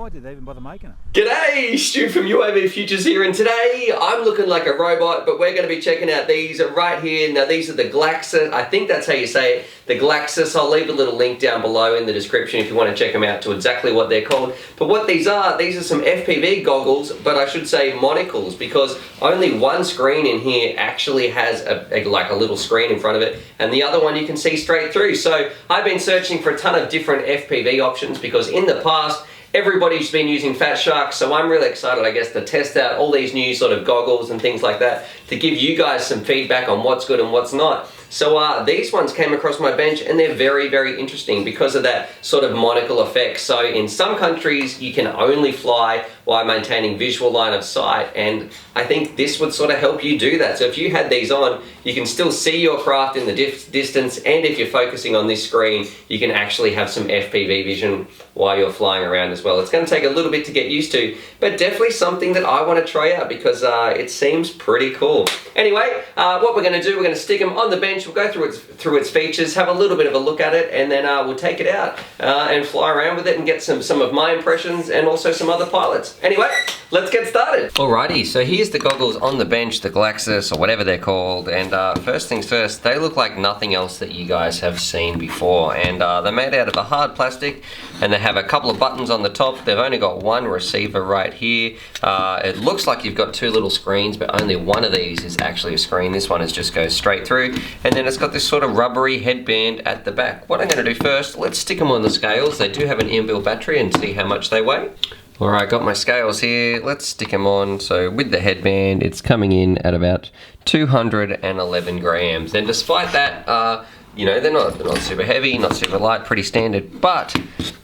Why did they even bother making it? G'day, Stu from UAVfutures here, and today I'm looking like a robot, but we're going to be checking out these right here. Now these are the Glaxxes, I think that's how you say it, the Glaxxes. I'll leave a little link down below in the description if you want to check them out to exactly what they're called. But what these are some FPV goggles, but I should say monocles, because only one screen in here actually has like a little screen in front of it, and the other one you can see straight through. So I've been searching for a ton of different FPV options because in the past, everybody's been using Fat Shark, so I'm really excited, I guess, to test out all these new sort of goggles and things like that to give you guys some feedback on what's good and what's not. So these ones came across my bench and they're very, very interesting because of that sort of monocle effect. So in some countries, you can only fly while maintaining visual line of sight, and I think this would sort of help you do that. So if you had these on, you can still see your craft in the distance, and if you're focusing on this screen, you can actually have some FPV vision while you're flying around as well. It's going to take a little bit to get used to, but definitely something that I want to try out because it seems pretty cool. Anyway, what we're going to do, we're going to stick them on the bench, we'll go through its features, have a little bit of a look at it, and then we'll take it out and fly around with it and get some of my impressions and also some other pilots. Anyway, let's get started. Alrighty, so here's the goggles on the bench, the Glaxxes or whatever they're called, and first things first, they look like nothing else that you guys have seen before, and they're made out of a hard plastic, and they have a couple of buttons on the top. They've only got one receiver right here. It looks like you've got two little screens, but only one of these is actually a screen. This one just goes straight through, and then it's got this sort of rubbery headband at the back. What I'm going to do first, let's stick them on the scales. They do have an inbuilt battery and see how much they weigh. Alright, got my scales here, let's stick them on. So with the headband, it's coming in at about 211 grams. And despite that, you know, they're not super heavy, not super light, pretty standard, but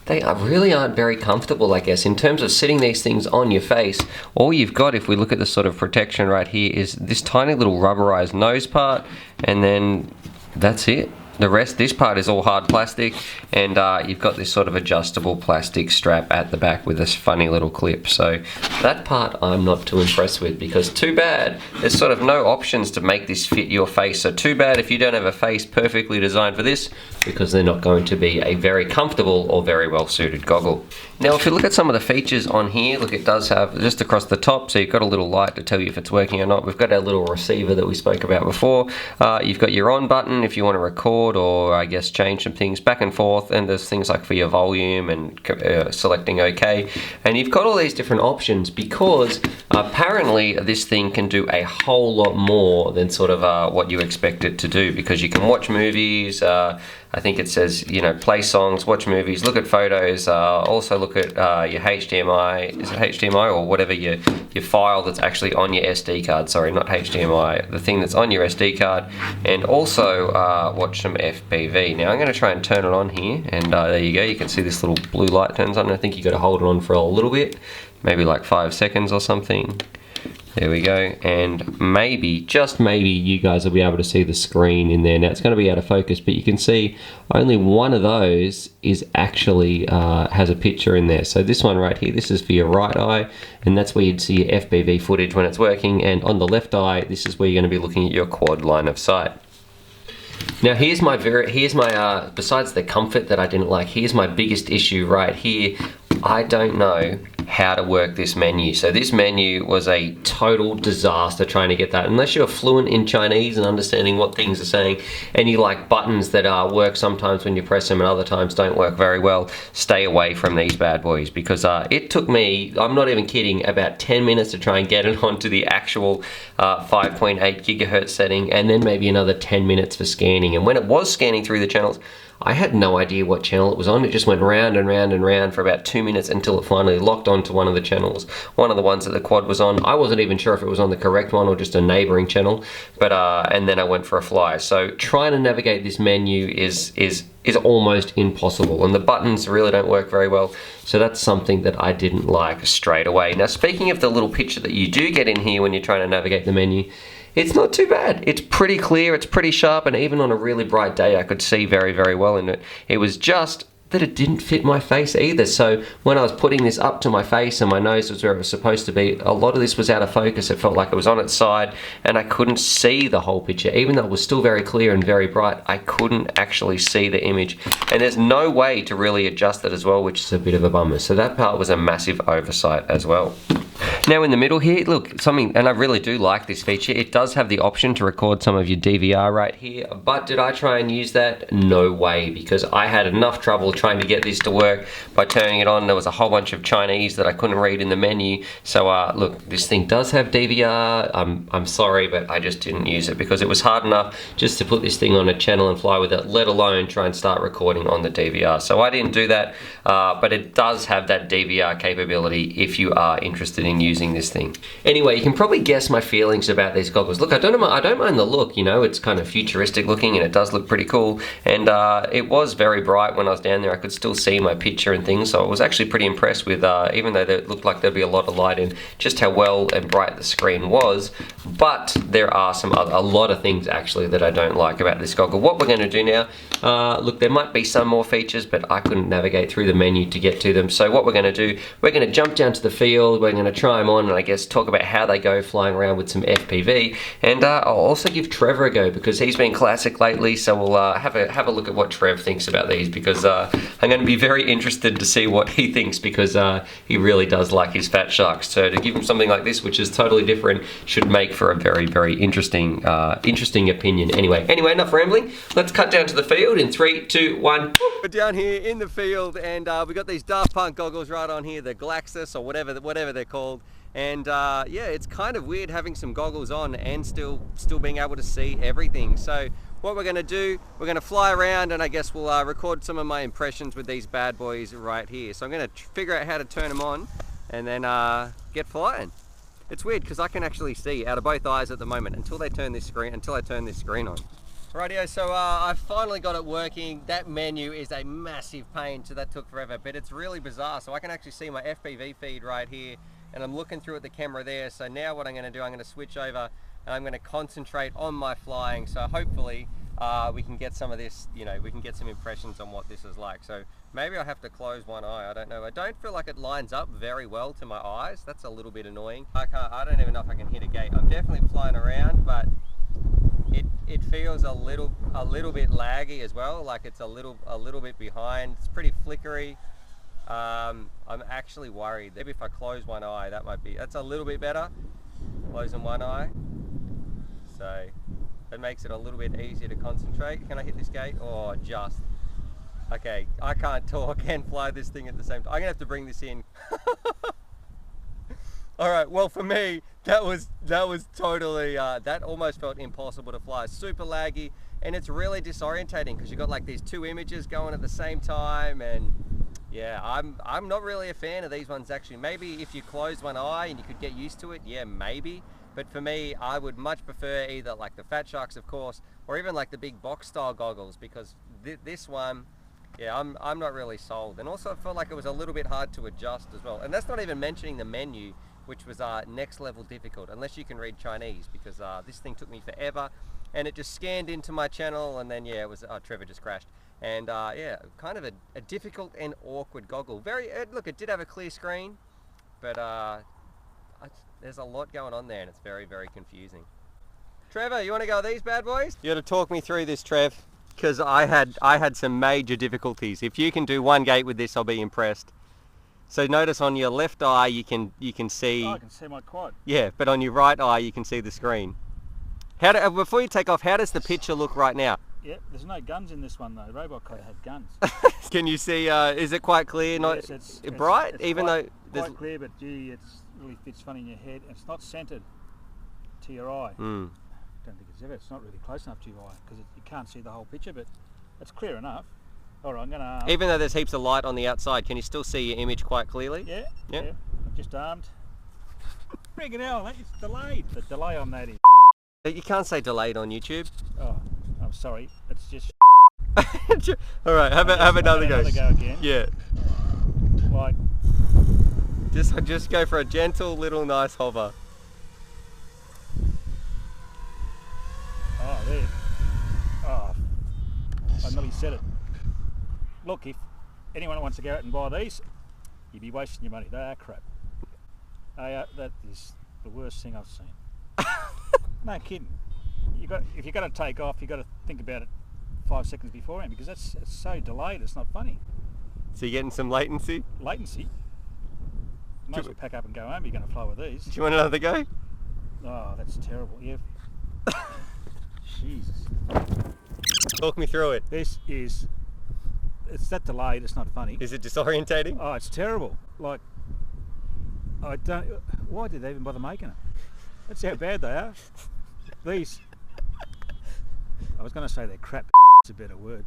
they really aren't very comfortable, I guess. In terms of sitting these things on your face, all you've got, if we look at the sort of protection right here, is this tiny little rubberized nose part, and then that's it. The rest, this part is all hard plastic, and you've got this sort of adjustable plastic strap at the back with this funny little clip. So that part I'm not too impressed with, because too bad, there's sort of no options to make this fit your face. So too bad if you don't have a face perfectly designed for this, because they're not going to be a very comfortable or very well suited goggle. Now if you look at some of the features on here, look, it does have just across the top, so you've got a little light to tell you if it's working or not. We've got our little receiver that we spoke about before. You've got your on button if you want to record or I guess change some things back and forth, and there's things like for your volume and selecting OK, and you've got all these different options because apparently this thing can do a whole lot more than sort of what you expect it to do, because you can watch movies, I think it says, you know, play songs, watch movies, look at photos, also look at your HDMI, is it HDMI or whatever your file that's actually on your SD card, sorry, not HDMI, the thing that's on your SD card, and also watch some FPV. Now I'm going to try and turn it on here, and there you go, you can see this little blue light turns on. I think you got to hold it on for a little bit, maybe like 5 seconds or something. There we go, and maybe, just maybe, you guys will be able to see the screen in there. Now it's going to be out of focus, but you can see only one of those is actually has a picture in there. So this one right here, this is for your right eye, and that's where you'd see your FPV footage when it's working, and on the left eye, this is where you're going to be looking at your quad line of sight. Now here's my besides the comfort that I didn't like, here's my biggest issue right here. I don't know how to work this menu. So this menu was a total disaster trying to get that. Unless you're fluent in Chinese and understanding what things are saying, and you like buttons that work sometimes when you press them and other times don't work very well, stay away from these bad boys, because it took me, I'm not even kidding, about 10 minutes to try and get it onto the actual 5.8 gigahertz setting, and then maybe another 10 minutes for scanning. And when it was scanning through the channels, I had no idea what channel it was on. It just went round and round and round for about 2 minutes until it finally locked onto one of the channels, one of the ones that the quad was on. I wasn't even sure if it was on the correct one or just a neighboring channel, but and then I went for a fly. So trying to navigate this menu is almost impossible, and the buttons really don't work very well. So that's something that I didn't like straight away. Now speaking of the little picture that you do get in here when you're trying to navigate the menu, it's not too bad. It's pretty clear, it's pretty sharp, and even on a really bright day I could see very, very well in it. It was just that it didn't fit my face either. So when I was putting this up to my face and my nose was where it was supposed to be, a lot of this was out of focus. It felt like it was on its side and I couldn't see the whole picture. Even though it was still very clear and very bright, I couldn't actually see the image. And there's no way to really adjust it as well, which is a bit of a bummer. So that part was a massive oversight as well. Now in the middle here, look, something, and I really do like this feature, it does have the option to record some of your DVR right here, but did I try and use that? No way, because I had enough trouble trying to get this to work by turning it on. There was a whole bunch of Chinese that I couldn't read in the menu. So look, this thing does have DVR. I'm sorry, but I just didn't use it because it was hard enough just to put this thing on a channel and fly with it, let alone try and start recording on the DVR. So I didn't do that, but it does have that DVR capability if you are interested in using this thing. Anyway, you can probably guess my feelings about these goggles. Look, I don't mind the look, you know, it's kind of futuristic looking and it does look pretty cool. And it was very bright when I was down there. I could still see my picture and things, so I was actually pretty impressed with, even though it looked like there'd be a lot of light in, just how well and bright the screen was. But there are a lot of things actually that I don't like about this goggle. What we're going to do now, look, there might be some more features, but I couldn't navigate through the menu to get to them. So what we're going to do, we're going to jump down to the field, we're going to try them on, and I guess talk about how they go flying around with some FPV. And I'll also give Trevor a go because he's been classic lately. So we'll have a look at what Trev thinks about these, because I'm going to be very interested to see what he thinks, because he really does like his fat sharks. So to give him something like this, which is totally different, should make for a very, very interesting opinion. Anyway, enough rambling. Let's cut down to the field in 3, 2, 1. We're down here in the field, and we got these Daft Punk goggles right on here, the Glaxxes or whatever they're called. And yeah, it's kind of weird having some goggles on and still being able to see everything. So what we're going to do, we're going to fly around, and I guess we'll record some of my impressions with these bad boys right here. So I'm going to figure out how to turn them on and then get flying. It's weird because I can actually see out of both eyes at the moment until I turn this screen on. Rightio, so I've finally got it working. That menu is a massive pain, so that took forever, but it's really bizarre. So I can actually see my FPV feed right here, and I'm looking through at the camera there. So now what I'm going to do, I'm going to switch over and I'm going to concentrate on my flying. So hopefully we can get some of this, you know, we can get some impressions on what this is like. So maybe I'll have to close one eye, I don't know. I don't feel like it lines up very well to my eyes. That's a little bit annoying. I don't even know if I can hit a gate. I'm definitely flying around, but it feels a little bit laggy as well, like it's a little bit behind. It's pretty flickery. I'm actually worried that if I close one eye, that's a little bit better, closing one eye. So that makes it a little bit easier to concentrate. Can I hit this gate? Oh, just. Okay, I can't talk and fly this thing at the same time. I'm gonna have to bring this in. All right, well for me, that was totally, that almost felt impossible to fly. Super laggy, and it's really disorientating because you've got like these two images going at the same time, and yeah, I'm not really a fan of these ones actually. Maybe if you close one eye and you could get used to it, yeah, maybe. But for me, I would much prefer either like the Fat Sharks, of course, or even like the big box style goggles, because this one, yeah, I'm not really sold. And also I felt like it was a little bit hard to adjust as well. And that's not even mentioning the menu, which was next level difficult, unless you can read Chinese, because this thing took me forever, and it just scanned into my channel, and then yeah, it was, Trevor just crashed. And yeah, kind of a difficult and awkward goggle. Look, it did have a clear screen, but there's a lot going on there, and it's very, very confusing. Trevor, you want to go with these bad boys? You got to talk me through this, Trev, because I had some major difficulties. If you can do one gate with this, I'll be impressed. So notice on your left eye you can see. Oh, I can see my quad. Yeah, but on your right eye you can see the screen. Before you take off, how does the picture look right now? Yeah, there's no guns in this one though. Robot Code had guns. Can you see? Is it quite clear? Yes, it's bright, even though there's quite clear, but gee, it really fits funny in your head. It's not centered to your eye. Mm. I don't think it's not really close enough to your eye because you can't see the whole picture, but it's clear enough. All right, I'm gonna. Even though there's heaps of light on the outside, can you still see your image quite clearly? Yeah. Yeah. I'm just armed. Friggin' hell, it's delayed. The delay on that is. You can't say delayed on YouTube. Oh, I'm sorry. It's just. All right, have another go. Again. Yeah. Like. Just go for a gentle little nice hover. Oh, there. Oh, I nearly said it. Look, anyone that wants to go out and buy these, you'd be wasting your money. They are crap. That is the worst thing I've seen. No kidding. If you're going to take off, you've got to think about it 5 seconds beforehand, because it's so delayed, it's not funny. So you're getting some latency? Latency? Might as well pack up and go home. You're going to fly with these. Do you want another go? Oh, that's terrible. Yeah. Jesus. Talk me through it. It's that delayed, it's not funny. Is it disorientating? Oh, it's terrible. Like, why did they even bother making it? That's how bad they are. These, I was going to say they're crap, it's a better word.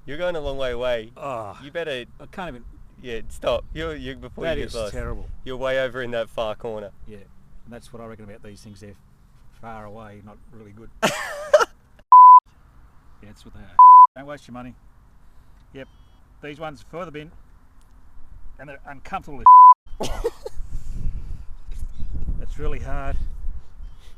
You're going a long way away. Oh, You better, I can't even, yeah, stop. You're before that you get is lost. terrible. You're way over in that far corner. Yeah, and that's what I reckon about these things. They're far away, not really good. Yeah, that's what they are. Don't waste your money. Yep, these ones for the bin, and they're uncomfortable as That's really hard.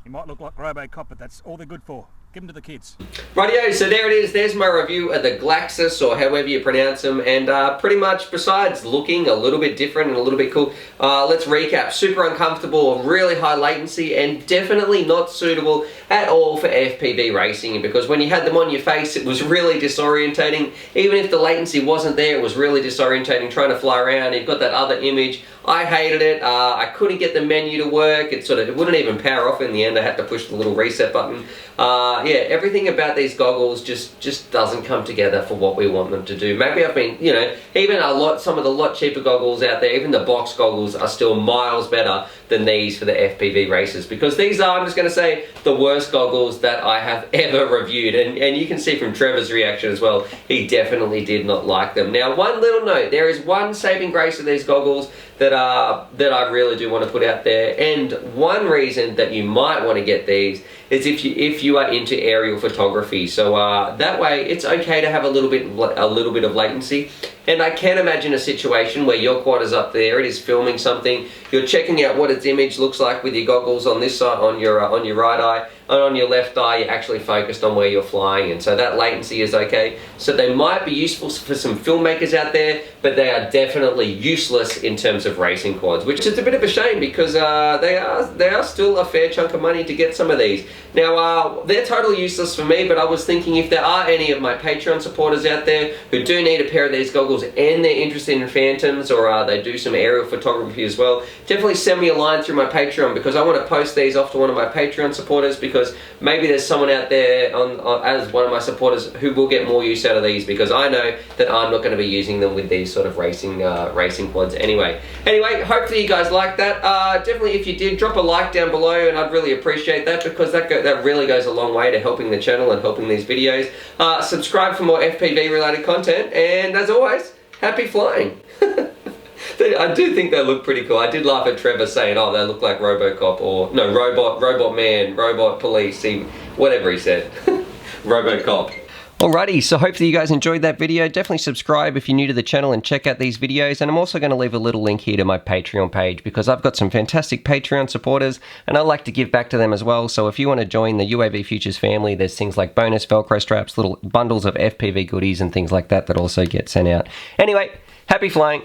You might look like Robocop, but that's all they're good for. Give them to the kids. Rightio, so there it is. There's my review of the Glaxxes, or however you pronounce them, and pretty much besides looking a little bit different and a little bit cool, let's recap. Super uncomfortable, really high latency, and definitely not suitable at all for FPV racing, because when you had them on your face, it was really disorientating. Even if the latency wasn't there, it was really disorientating trying to fly around. You've got that other image. I hated it. I couldn't get the menu to work. It wouldn't even power off in the end. I had to push the little reset button. Yeah, everything about these goggles just doesn't come together for what we want them to do. Maybe I've been, you know, even some of the lot cheaper goggles out there, even the box goggles are still miles better than these for the FPV races, because these are, I'm just going to say, the worst goggles that I have ever reviewed, and you can see from Trevor's reaction as well, he definitely did not like them. Now, one little note, there is one saving grace of these goggles that I really do want to put out there, and one reason that you might want to get these is if you are into aerial photography. So that way it's okay to have a little bit of latency. And I can imagine a situation where your quad is up there, it is filming something, you're checking out what its image looks like with your goggles on this side, on your right eye, and on your left eye you're actually focused on where you're flying, and so that latency is okay. So they might be useful for some filmmakers out there, but they are definitely useless in terms of racing quads, which is a bit of a shame, because they are still a fair chunk of money to get some of these. Now they're totally useless for me, but I was thinking if there are any of my Patreon supporters out there who do need a pair of these goggles and they're interested in phantoms, or they do some aerial photography as well, definitely send me a line through my Patreon, because I want to post these off to one of my Patreon supporters, because maybe there's someone out there as one of my supporters who will get more use out of these, because I know that I'm not going to be using them with these sort of racing quads anyway. Anyway, hopefully you guys like that. Definitely, if you did, drop a like down below, and I'd really appreciate that, because that really goes a long way to helping the channel and helping these videos. Subscribe for more FPV related content, and as always, happy flying. I do think they look pretty cool. I did laugh at Trevor saying, oh, they look like Robocop, or no, robot man, robot police, whatever he said. Robocop. Alrighty, so hopefully you guys enjoyed that video. Definitely subscribe if you're new to the channel and check out these videos. And I'm also going to leave a little link here to my Patreon page, because I've got some fantastic Patreon supporters and I like to give back to them as well. So if you want to join the UAVfutures family, there's things like bonus velcro straps, little bundles of FPV goodies and things like that that also get sent out. Anyway, happy flying.